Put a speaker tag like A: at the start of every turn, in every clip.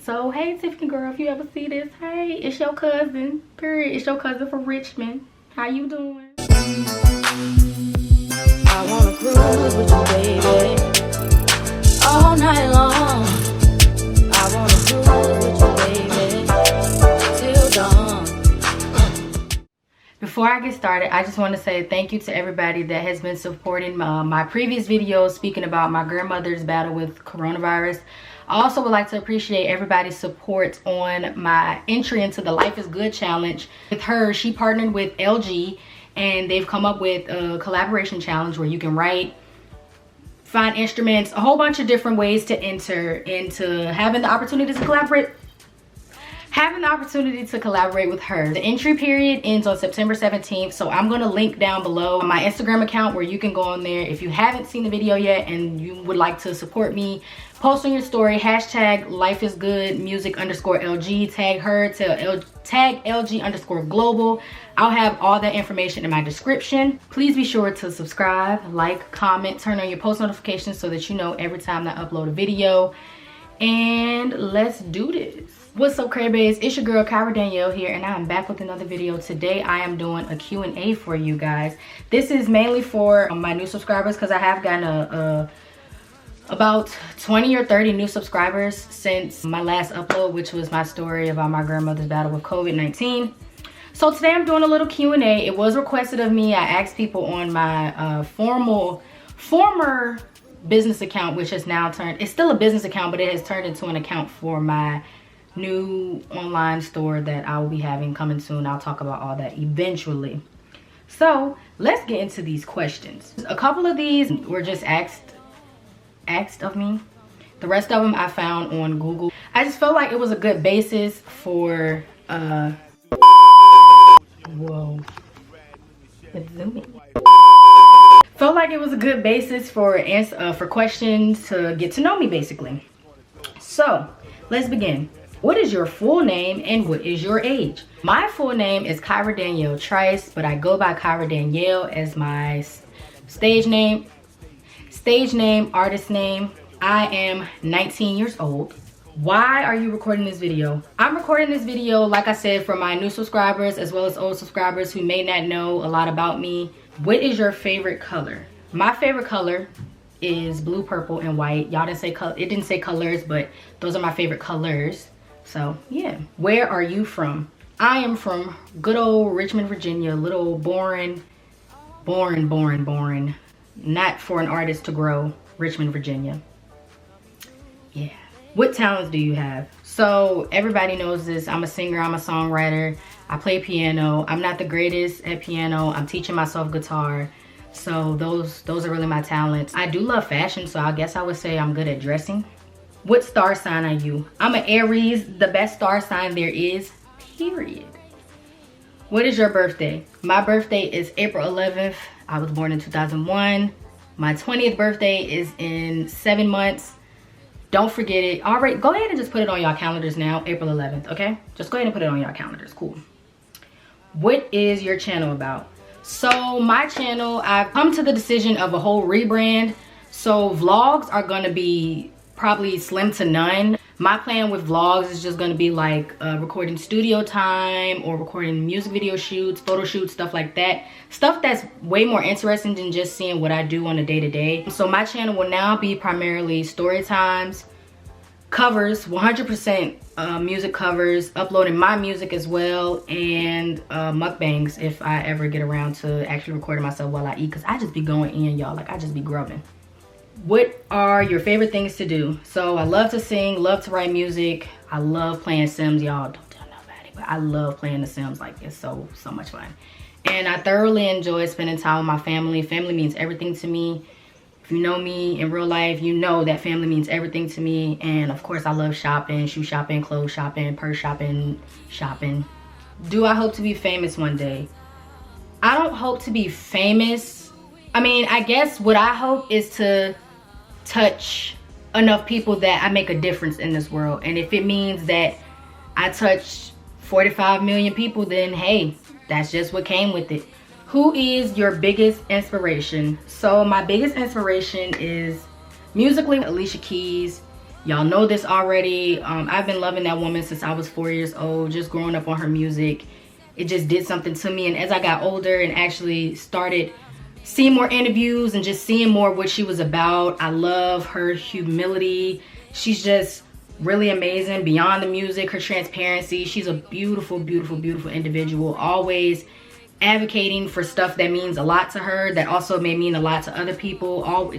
A: So hey Tiffany girl, if you ever see this, hey, it's your cousin, period. It's your cousin from Richmond. How you doing?
B: I wanna cruise with you, baby, all night long. I wanna cruise with you, baby, till dawn.
A: Before I get started, I just want to say thank you to everybody that has been supporting my previous videos speaking about my grandmother's battle with coronavirus. I also would like to appreciate everybody's support on my entry into the Life is Good challenge. With her, she partnered with LG and they've come up with a collaboration challenge where you can write, find instruments, a whole bunch of different ways to enter into having the opportunity to collaborate with her. The entry period ends on September 17th, so I'm going to link down below my Instagram account where you can go on there. If you haven't seen the video yet and you would like to support me, post on your story, hashtag lifeisgoodmusic_LG, tag her to tag LG_global. I'll have all that information in my description. Please be sure to subscribe, like, comment, turn on your post notifications so that you know every time I upload a video. And let's do this. What's up, Krays? It's your girl Kyra Danielle here, and I'm back with another video. Today I am doing a Q&A for you guys. This is mainly for my new subscribers because I have gotten about 20 or 30 new subscribers since my last upload, which was my story about my grandmother's battle with COVID-19. So today I'm doing a little Q&A. It was requested of me. I asked people on my former business account, which has now turned, it's still a business account, but it has turned into an account for my new online store that I will be having coming soon. I'll talk about all that eventually. So let's get into these questions. A couple of these were just asked of me. The rest of them I found on Google. I just felt like it was a good basis for whoa, it's zooming. Felt like it was a good basis for questions to get to know me, basically. So let's begin. What is your full name and what is your age? My full name is Kyra Danielle Trice, but I go by Kyra Danielle as my stage name, artist name. I am 19 years old. Why are you recording this video? I'm recording this video, like I said, for my new subscribers as well as old subscribers who may not know a lot about me. What is your favorite color? My favorite color is blue, purple, and white. Y'all didn't say color. It didn't say colors, but those are my favorite colors. So yeah. Where are you from? I am from good old Richmond, Virginia. Little boring, not for an artist to grow. Richmond, Virginia. Yeah. What talents do you have? So everybody knows this. I'm a singer, I'm a songwriter. I play piano. I'm not the greatest at piano. I'm teaching myself guitar. So those are really my talents. I do love fashion, so I guess I would say I'm good at dressing. What star sign are you? I'm an Aries, the best star sign there is, period. What is your birthday? My birthday is April 11th. I was born in 2001. My 20th birthday is in 7 months. Don't forget it. All right, go ahead and just put it on y'all calendars now, April 11th, okay? Just go ahead and put it on y'all calendars, cool. What is your channel about? So my channel, I've come to the decision of a whole rebrand. So vlogs are gonna be probably slim to none. My plan with vlogs is just gonna be like recording studio time or recording music video shoots, photo shoots, stuff like that. Stuff that's way more interesting than just seeing what I do on a day-to-day. So my channel will now be primarily story times, covers, 100% music covers, uploading my music as well, and mukbangs if I ever get around to actually recording myself while I eat, because I just be going in, y'all. Like, I just be grubbing. What are your favorite things to do? So I love to sing, love to write music. I love playing Sims, y'all. Don't tell nobody, but I love playing the Sims. Like, it's so much fun. And I thoroughly enjoy spending time with my family. Family means everything to me. If you know me in real life, you know that family means everything to me. And of course, I love shopping, shoe shopping, clothes shopping, purse shopping. Do I hope to be famous one day? I don't hope to be famous. I mean, I guess what I hope is to touch enough people that I make a difference in this world. And if it means that I touch 45 million people, then hey, that's just what came with it. Who is your biggest inspiration? So my biggest inspiration is musically Alicia Keys, Y'all know this already. I've been loving that woman since I was 4 years old, just growing up on her music. It just did something to me. And as I got older and actually started seeing more interviews and just seeing more what she was about, I love her humility. She's just really amazing beyond the music, her transparency. She's a beautiful, beautiful, beautiful individual, always advocating for stuff that means a lot to her, that also may mean a lot to other people.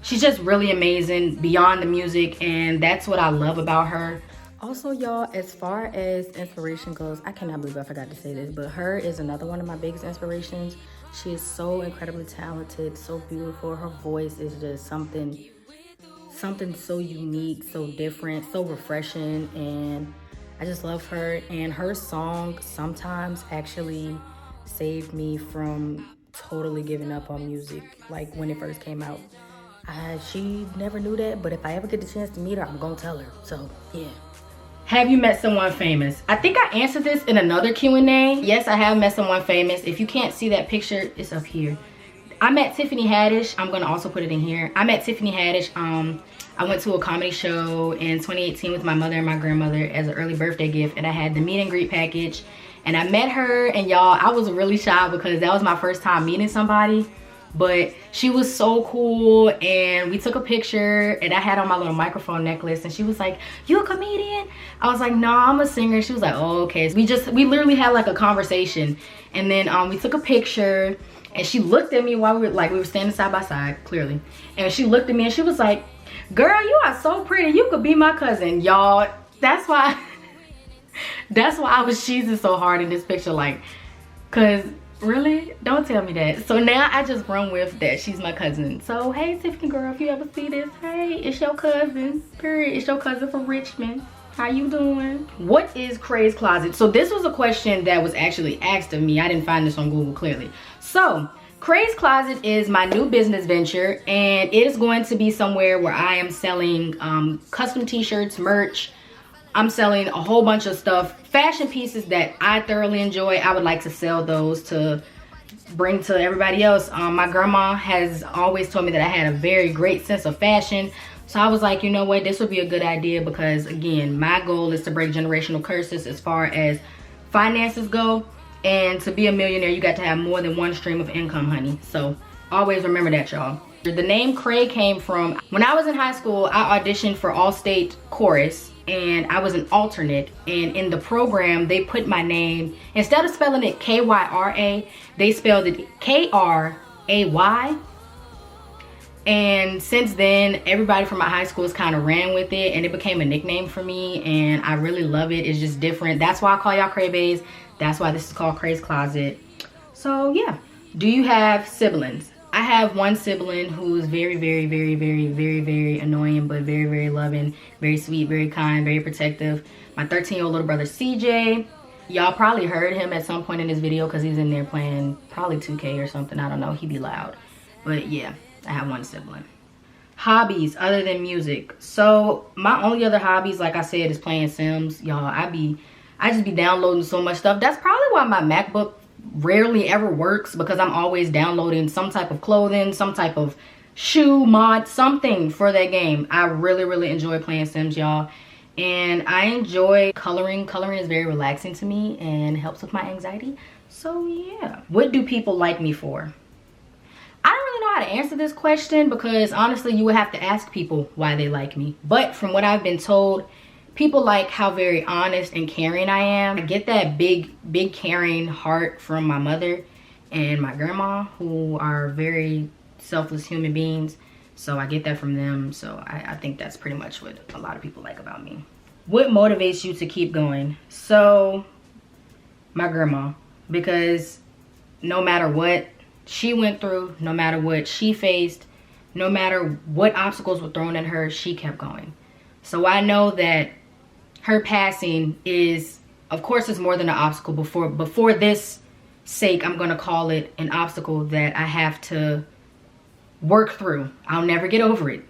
A: She's just really amazing beyond the music, and that's what I love about her. Also, y'all, as far as inspiration goes, I cannot believe I forgot to say this, but her is another one of my biggest inspirations. She is so incredibly talented, so beautiful. Her voice is just something so unique, so different, so refreshing, and I just love her. And her song sometimes actually saved me from totally giving up on music, like when it first came out. She never knew that, but if I ever get the chance to meet her, I'm gonna tell her. So yeah. Have you met someone famous? I think I answered this in another Q&A. Yes, I have met someone famous. If you can't see that picture, it's up here. I met Tiffany Haddish. I'm gonna also put it in here. I met Tiffany Haddish. I went to a comedy show in 2018 with my mother and my grandmother as an early birthday gift, and I had the meet and greet package. And I met her, and y'all, I was really shy because that was my first time meeting somebody. But she was so cool, and we took a picture, and I had on my little microphone necklace, and she was like, "You a comedian?" I was like, "No, I'm a singer." She was like, "Oh, okay." So we literally had like a conversation, and then we took a picture, and she looked at me while we were standing side by side, clearly. And she looked at me and she was like, "Girl, you are so pretty. You could be my cousin." Y'all, that's why I was cheesing so hard in this picture, like, cause really, don't tell me that. So now I just run with that she's my cousin. So hey, Tiffany girl, if you ever see this, hey, it's your cousin, period. It's your cousin from Richmond. How you doing? What is Krays Kloset? So this was a question that was actually asked of me. I didn't find this on Google, clearly. So Krays Kloset is my new business venture, and it is going to be somewhere where I am selling custom t-shirts, merch. I'm selling a whole bunch of stuff, fashion pieces that I thoroughly enjoy. I would like to sell those to bring to everybody else. My grandma has always told me that I had a very great sense of fashion. So I was like, you know what, this would be a good idea because, again, my goal is to break generational curses as far as finances go. And to be a millionaire, you got to have more than one stream of income, honey. So always remember that, y'all. The name Kray came from, when I was in high school, I auditioned for All-State Chorus. And I was an alternate, and in the program they put my name, instead of spelling it K-Y-R-A, they spelled it K-R-A-Y. And since then, everybody from my high school has kind of ran with it, and it became a nickname for me, and I really love it. It's just different. That's why I call y'all Kray Bays. That's why this is called Krays Kloset. So yeah. Do you have siblings? I have one sibling who's very, very, very, very, very, very annoying, but very, very loving, very sweet, very kind, very protective. My 13-year-old little brother, CJ. Y'all probably heard him at some point in this video because he's in there playing probably 2K or something. I don't know. He be loud. But yeah, I have one sibling. Hobbies other than music. So my only other hobbies, like I said, is playing Sims. Y'all, I just be downloading so much stuff. That's probably why my MacBook rarely ever works, because I'm always downloading some type of clothing, some type of shoe mod, something for that game. I really, really enjoy playing Sims, y'all. And I enjoy coloring. Coloring is very relaxing to me and helps with my anxiety. So yeah. What do people like me for? I don't really know how to answer this question because honestly, you would have to ask people why they like me. But from what I've been told, people like how very honest and caring I am. I get that big caring heart from my mother and my grandma, who are very selfless human beings. So I get that from them. So I think that's pretty much what a lot of people like about me. What motivates you to keep going? So my grandma, because no matter what she went through, no matter what she faced, no matter what obstacles were thrown at her, she kept going. So I know that her passing is, of course, it's more than an obstacle. Before this sake, I'm going to call it an obstacle that I have to work through. I'll never get over it,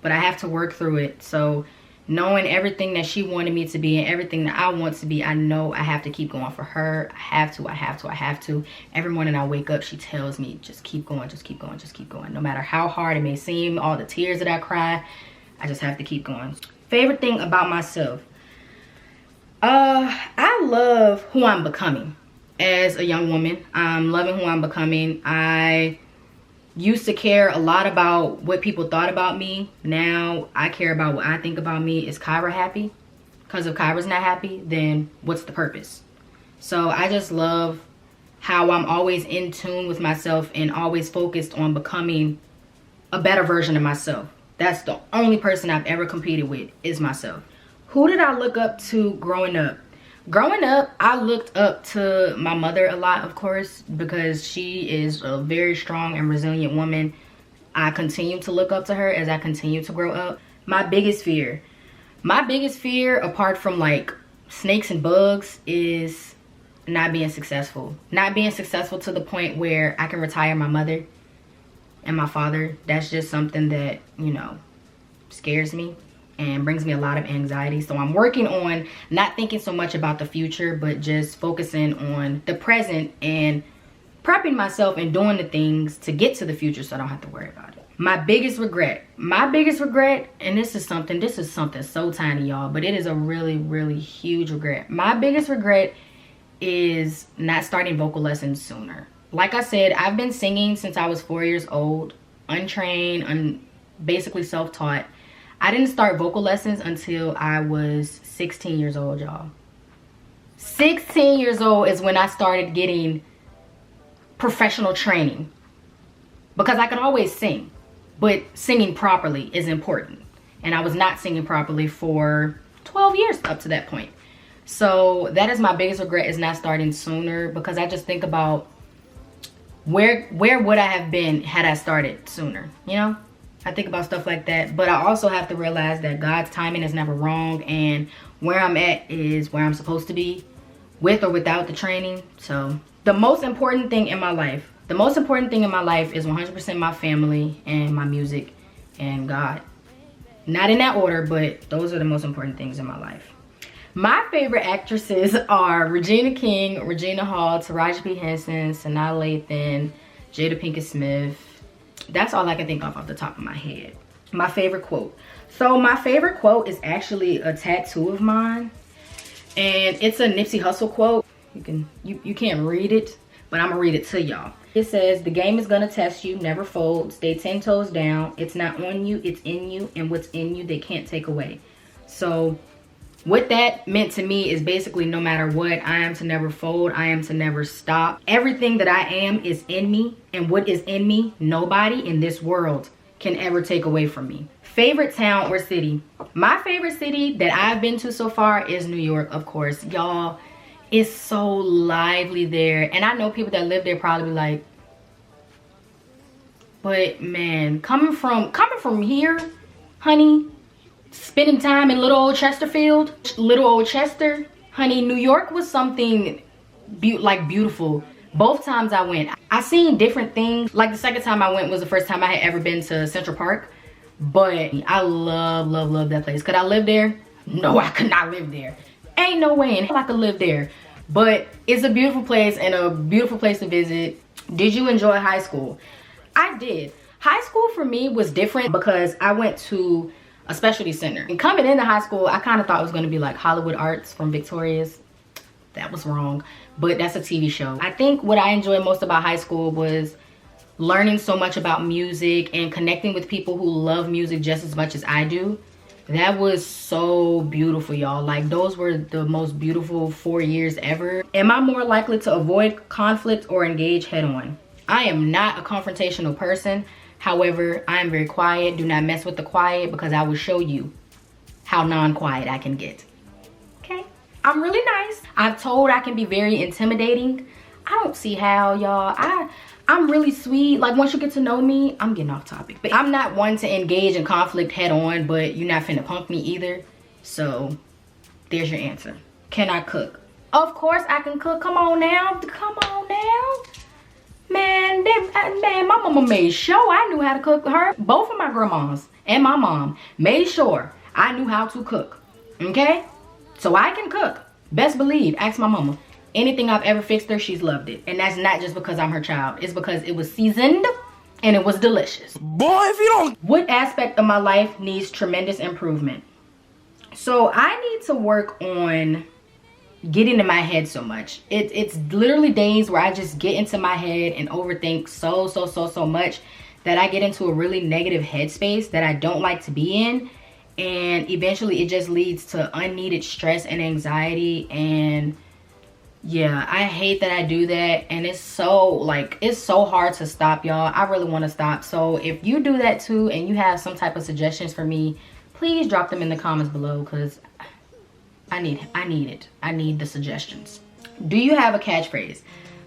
A: but I have to work through it. So knowing everything that she wanted me to be and everything that I want to be, I know I have to keep going for her. I have to. Every morning I wake up, she tells me, just keep going, just keep going, just keep going. No matter how hard it may seem, all the tears that I cry, I just have to keep going. Favorite thing about myself. I love who I'm becoming as a young woman. I'm loving who I'm becoming. I used to care a lot about what people thought about me. Now I care about what I think about me. Is Kyra happy? Because if Kyra's not happy, then what's the purpose? So I just love how I'm always in tune with myself and always focused on becoming a better version of myself. That's the only person I've ever competed with, is myself. Who did I look up to growing up? Growing up, I looked up to my mother a lot, of course, because she is a very strong and resilient woman. I continue to look up to her as I continue to grow up. My biggest fear, apart from like snakes and bugs, is not being successful. Not being successful to the point where I can retire my mother and my father. That's just something that, you know, scares me and brings me a lot of anxiety. So I'm working on not thinking so much about the future, but just focusing on the present and prepping myself and doing the things to get to the future so I don't have to worry about it. My biggest regret, and this is something so tiny, y'all, but it is a really, really huge regret. My biggest regret is not starting vocal lessons sooner. Like I said, I've been singing since I was 4 years old, untrained, basically self-taught. I didn't start vocal lessons until I was 16 years old, y'all. 16 years old is when I started getting professional training. Because I can always sing, but singing properly is important. And I was not singing properly for 12 years up to that point. So that is my biggest regret, is not starting sooner, because I just think about where would I have been had I started sooner, you know? I think about stuff like that, but I also have to realize that God's timing is never wrong, and where I'm at is where I'm supposed to be, with or without the training. So the most important thing in my life is 100% my family and my music and God. Not in that order, but those are the most important things in my life. My favorite actresses are Regina King, Regina Hall, Taraji P. Henson, Sanaa Lathan, Jada Pinkett Smith. That's all I can think of off the top of my head. My favorite quote. So my favorite quote is actually a tattoo of mine, and it's a Nipsey Hussle quote. You can't read it, but I'm gonna read it to y'all. It says, "The game is gonna test you, never fold, stay 10 toes down. It's not on you, it's in you, and what's in you they can't take away." So what that meant to me is basically, no matter what, I am to never fold. I am to never stop. Everything that I am is in me, and what is in me, nobody in this world can ever take away from me. Favorite town or city? My favorite city that I've been to so far is New York, of course. Y'all, it's so lively there. And I know people that live there probably be like, but man, coming from here, honey, spending time in little old Chesterfield, little old Chester, honey, New York was something beautiful. Both times I went, I seen different things. Like the second time I went was the first time I had ever been to Central Park. But I love that place. Could I live there? No, I could not live there. Ain't no way in hell I could live there. But it's a beautiful place and a beautiful place to visit. Did you enjoy high school? I did. High school for me was different because I went to a specialty center. And coming into high school, I kind of thought it was going to be like Hollywood Arts from Victoria's. That was wrong, but that's a TV show. I think what I enjoyed most about high school was learning so much about music and connecting with people who love music just as much as I do. That was so beautiful, y'all. Like, those were the most beautiful 4 years ever. Am I more likely to avoid conflict or engage head on? I am not a confrontational person. However, I am very quiet. Do not mess with the quiet, because I will show you how non-quiet I can get. Okay? I'm really nice. I've told I can be very intimidating. I don't see how, y'all. I'm really sweet. Like, once you get to know me, I'm getting off topic. But I'm not one to engage in conflict head on, but you're not finna punk me either. So, there's your answer. Can I cook? Of course I can cook. Come on now. Come on now. Man, my mama made sure I knew how to cook. Both of my grandmas and my mom made sure I knew how to cook. Okay? So I can cook. Best believe. Ask my mama. Anything I've ever fixed her, she's loved it. And that's not just because I'm her child. It's because it was seasoned and it was delicious.
C: Boy, if you don't...
A: What aspect of my life needs tremendous improvement? So I need to work on getting in my head so much. It's literally days where I just get into my head and overthink so much that I get into a really negative headspace that I don't like to be in. And eventually it just leads to unneeded stress and anxiety. And yeah, I hate that I do that. And it's so hard to stop, y'all. I really want to stop. So if you do that too and you have some type of suggestions for me, please drop them in the comments below, because I need it. I need the suggestions. Do you have a catchphrase?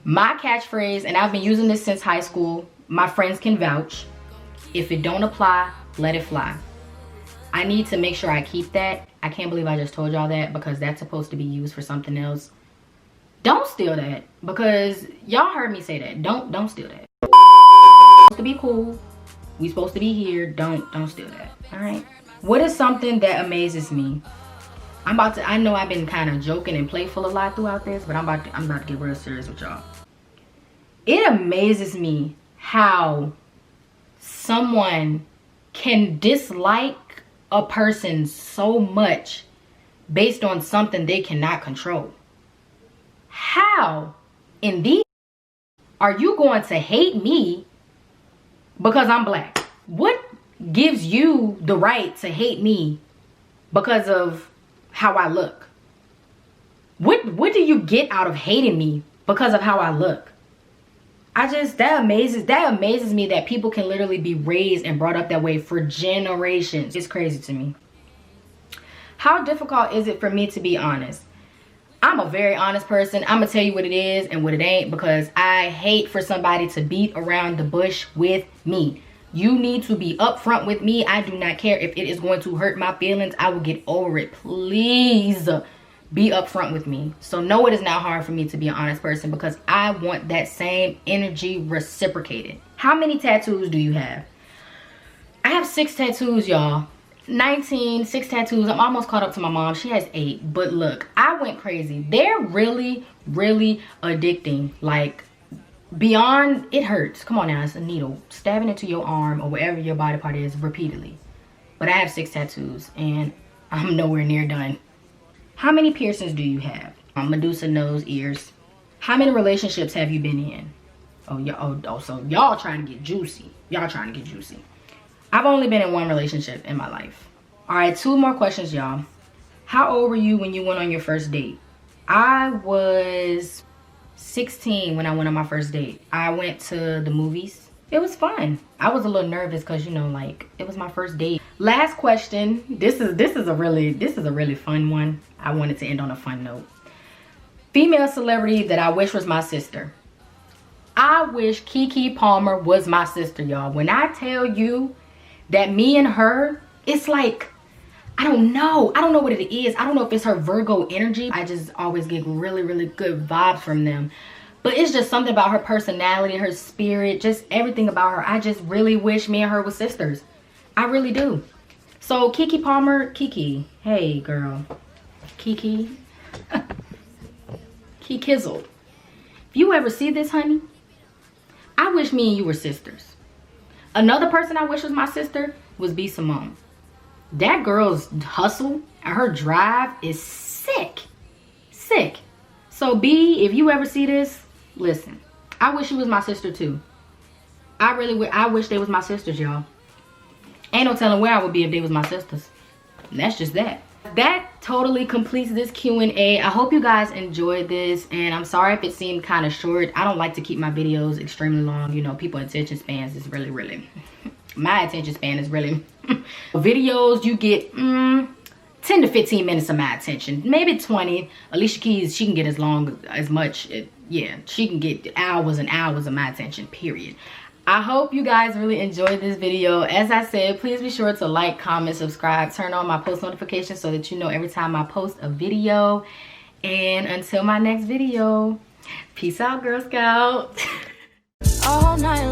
A: My catchphrase, and I've been using this since high school, my friends can vouch: if it don't apply, let it fly. I need to make sure I keep that. I can't believe I just told y'all that, because that's supposed to be used for something else. Don't steal that, because y'all heard me say that. Don't steal that. We're supposed to be cool. We supposed to be here. Don't steal that. All right. What is something that amazes me? I know I've been kind of joking and playful a lot throughout this, but I'm about to get real serious with y'all. It amazes me how someone can dislike a person so much based on something they cannot control. How in these are you going to hate me because I'm black? What gives you the right to hate me because of how I look? What do you get out of hating me because of how I look? That amazes me that people can literally be raised and brought up that way for generations. It's crazy to me. How difficult is it for me to be honest? I'm a very honest person. I'm gonna tell you what it is and what it ain't, because I hate for somebody to beat around the bush with me. You need to be upfront with me. I do not care if it is going to hurt my feelings. I will get over it. Please be upfront with me. So no, it is not hard for me to be an honest person, because I want that same energy reciprocated. How many tattoos do you have? I have 6 tattoos, y'all. 6 tattoos. I'm almost caught up to my mom. She has 8. But look, I went crazy. They're really addicting. Like, beyond, it hurts. Come on now, it's a needle stabbing into your arm or wherever your body part is repeatedly. But I have 6 tattoos and I'm nowhere near done. How many piercings do you have? Medusa nose, ears. How many relationships have you been in? So y'all trying to get juicy. Y'all trying to get juicy. I've only been in 1 relationship in my life. All right, 2 more questions, y'all. How old were you when you went on your first date? I was 16 when I went on my first date. I went to the movies. It was fun. I was a little nervous because, you know, like, it was my first date. Last question. This is a really fun one. I wanted to end on a fun note. Female celebrity that I wish was my sister. I wish Keke Palmer was my sister, y'all. When I tell you that me and her, it's like, I don't know what it is. I don't know if it's her Virgo energy. I just always get really good vibes from them. But it's just something about her personality, her spirit, just everything about her. I just really wish me and her were sisters. I really do. So Keke Palmer, Keke, hey girl, Keke, Kizzle. If you ever see this, honey, I wish me and you were sisters. Another person I wish was my sister was B. Simone. That girl's hustle and her drive is sick. So B, if you ever see this, listen, I wish you was my sister too. I wish they was my sisters, y'all. Ain't no telling where I would be if they was my sisters. And that's just that. That totally completes this Q&A. I hope you guys enjoyed this, and I'm sorry if it seemed kind of short. I don't like to keep my videos extremely long. You know, people's attention spans is really my attention span is really videos you get 10 to 15 minutes of my attention, maybe 20. Alicia Keys, she can get as much, yeah, she can get hours and hours of my attention, period. I hope you guys really enjoyed this video. As I said, please be sure to like, comment, subscribe, turn on my post notifications so that you know every time I post a video. And until my next video, peace out, Girl Scout.
B: All night